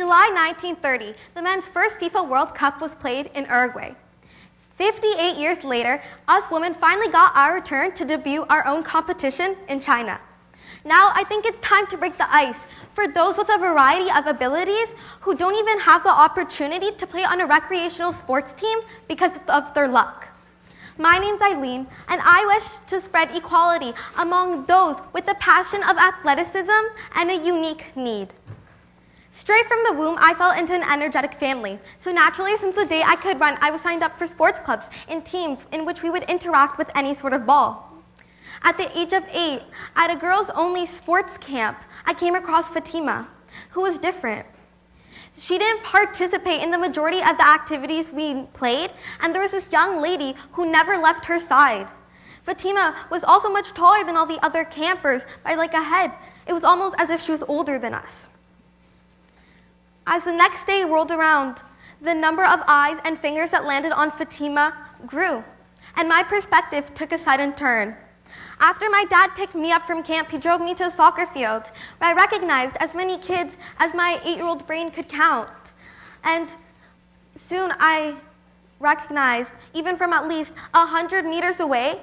July 1930, the men's first FIFA World Cup was played in Uruguay. 58 years later, us women finally got our turn to debut our own competition in China. Now I think it's time to break the ice for those with a variety of abilities who don't even have the opportunity to play on a recreational sports team because of their luck. My name's Eileen, and I wish to spread equality among those with the passion of athleticism and a unique need. Straight from the womb, I fell into an energetic family. So naturally, since the day I could run, I was signed up for sports clubs in teams in which we would interact with any sort of ball. At the age of 8, at a girls-only sports camp, I came across Fatima, who was different. She didn't participate in the majority of the activities we played, and there was this young lady who never left her side. Fatima was also much taller than all the other campers by like a head. It was almost as if she was older than us. As the next day rolled around, the number of eyes and fingers that landed on Fatima grew, and my perspective took a sudden turn. After my dad picked me up from camp, he drove me to a soccer field where I recognized as many kids as my 8-year-old brain could count. And soon I recognized, even from at least 100 meters away,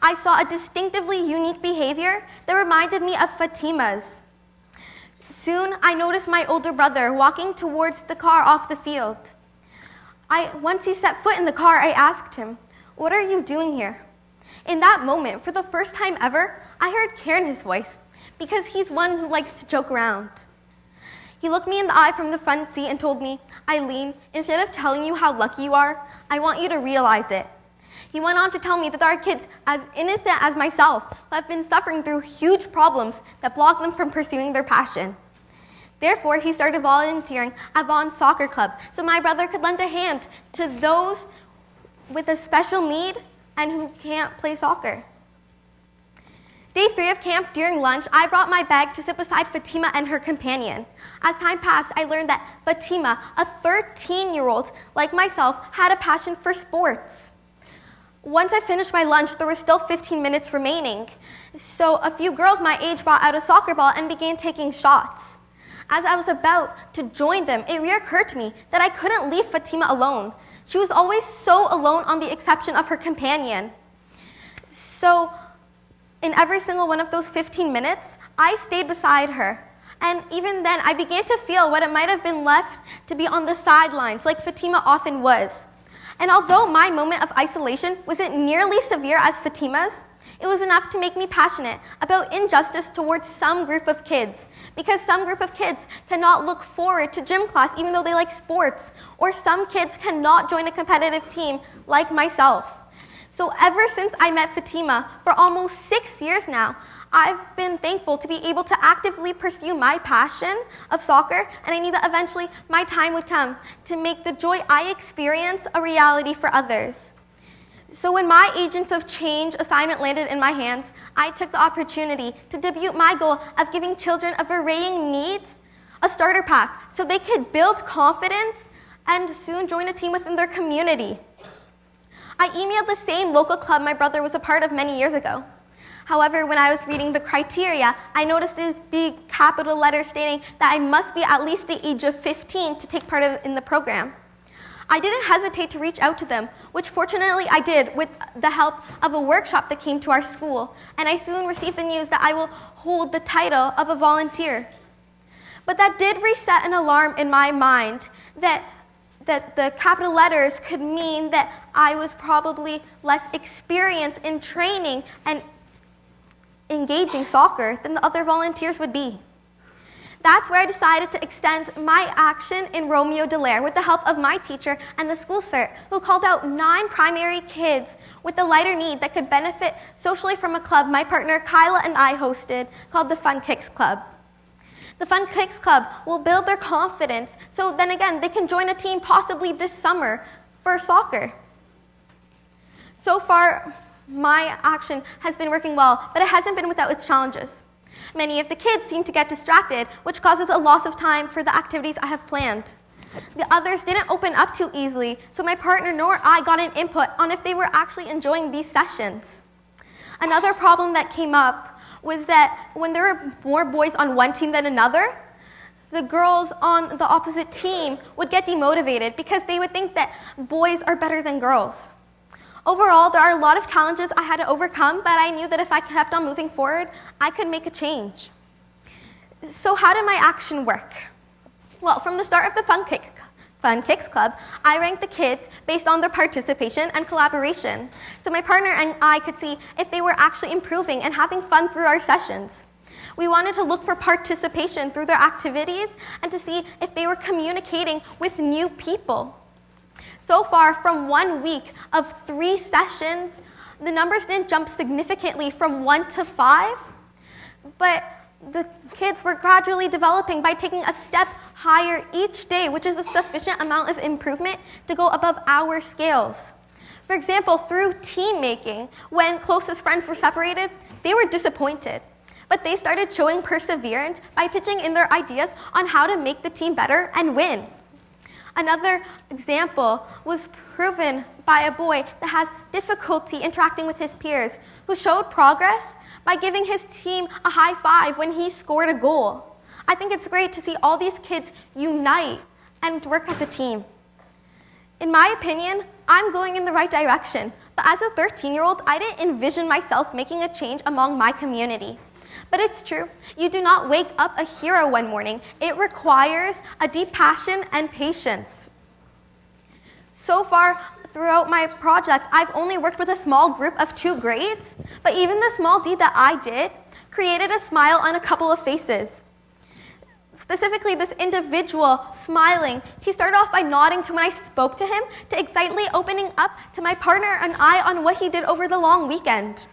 I saw a distinctively unique behavior that reminded me of Fatima's. Soon, I noticed my older brother walking towards the car off the field. Once he set foot in the car, I asked him, "What are you doing here?" In that moment, for the first time ever, I heard care in his voice, because he's one who likes to joke around. He looked me in the eye from the front seat and told me, "Eileen, instead of telling you how lucky you are, I want you to realize it." He went on to tell me that there are kids as innocent as myself who have been suffering through huge problems that block them from pursuing their passion. Therefore, he started volunteering at Vaughan Soccer Club so my brother could lend a hand to those with a special need and who can't play soccer. Day 3 of camp, during lunch, I brought my bag to sit beside Fatima and her companion. As time passed, I learned that Fatima, a 13-year-old like myself, had a passion for sports. Once I finished my lunch, there were still 15 minutes remaining. So a few girls my age brought out a soccer ball and began taking shots. As I was about to join them, it reoccurred to me that I couldn't leave Fatima alone. She was always so alone on the exception of her companion. So in every single one of those 15 minutes, I stayed beside her. And even then, I began to feel what it might have been left to be on the sidelines, like Fatima often was. And although my moment of isolation wasn't nearly severe as Fatima's, it was enough to make me passionate about injustice towards some group of kids, because some group of kids cannot look forward to gym class even though they like sports, or some kids cannot join a competitive team like myself. So ever since I met Fatima, for almost 6 years now, I've been thankful to be able to actively pursue my passion of soccer, and I knew that eventually my time would come to make the joy I experience a reality for others. So when my Agents of Change assignment landed in my hands, I took the opportunity to debut my goal of giving children of varying needs a starter pack so they could build confidence and soon join a team within their community. I emailed the same local club my brother was a part of many years ago. However, when I was reading the criteria, I noticed this big capital letter stating that I must be at least the age of 15 to take part in the program. I didn't hesitate to reach out to them, which fortunately I did with the help of a workshop that came to our school, and I soon received the news that I will hold the title of a volunteer. But that did reset an alarm in my mind that the capital letters could mean that I was probably less experienced in training and engaging soccer than the other volunteers would be. That's where I decided to extend my action in Romeo Dallaire with the help of my teacher and the school cert, who called out 9 primary kids with a lighter need that could benefit socially from a club my partner Kyla and I hosted called the Fun Kicks Club. The Fun Kicks Club will build their confidence so then again they can join a team possibly this summer for soccer. So far, my action has been working well, but it hasn't been without its challenges. Many of the kids seem to get distracted, which causes a loss of time for the activities I have planned. The others didn't open up too easily, so my partner nor I got an input on if they were actually enjoying these sessions. Another problem that came up was that when there were more boys on one team than another, the girls on the opposite team would get demotivated because they would think that boys are better than girls. Overall, there are a lot of challenges I had to overcome, but I knew that if I kept on moving forward, I could make a change. So how did my action work? Well, from the start of the Fun Kicks Club, I ranked the kids based on their participation and collaboration. So my partner and I could see if they were actually improving and having fun through our sessions. We wanted to look for participation through their activities and to see if they were communicating with new people. So far, from 1 week of 3 sessions, the numbers didn't jump significantly from 1 to 5, but the kids were gradually developing by taking a step higher each day, which is a sufficient amount of improvement to go above our scales. For example, through team making, when closest friends were separated, they were disappointed. But they started showing perseverance by pitching in their ideas on how to make the team better and win. Another example was proven by a boy that has difficulty interacting with his peers, who showed progress by giving his team a high five when he scored a goal. I think it's great to see all these kids unite and work as a team. In my opinion, I'm going in the right direction, but as a 13-year-old, I didn't envision myself making a change among my community. But it's true, you do not wake up a hero one morning. It requires a deep passion and patience. So far, throughout my project, I've only worked with a small group of 2 grades, but even the small deed that I did created a smile on a couple of faces. Specifically, this individual smiling, he started off by nodding to when I spoke to him, to excitedly opening up to my partner and I on what he did over the long weekend.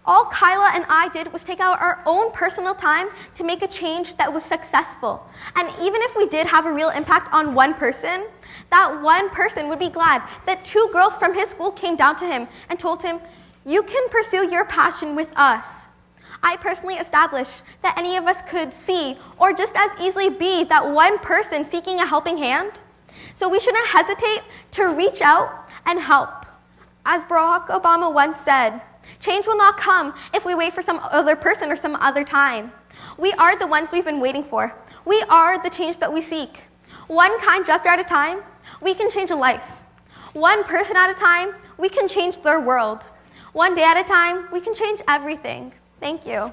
All Kyla and I did was take out our own personal time to make a change that was successful. And even if we did have a real impact on one person, that one person would be glad that 2 girls from his school came down to him and told him, "You can pursue your passion with us." I personally established that any of us could see, or just as easily be, that one person seeking a helping hand. So we shouldn't hesitate to reach out and help. As Barack Obama once said, change will not come if we wait for some other person or some other time. We are the ones we've been waiting for. We are the change that we seek. One kind gesture at a time, we can change a life. One person at a time, we can change their world. One day at a time, we can change everything. Thank you.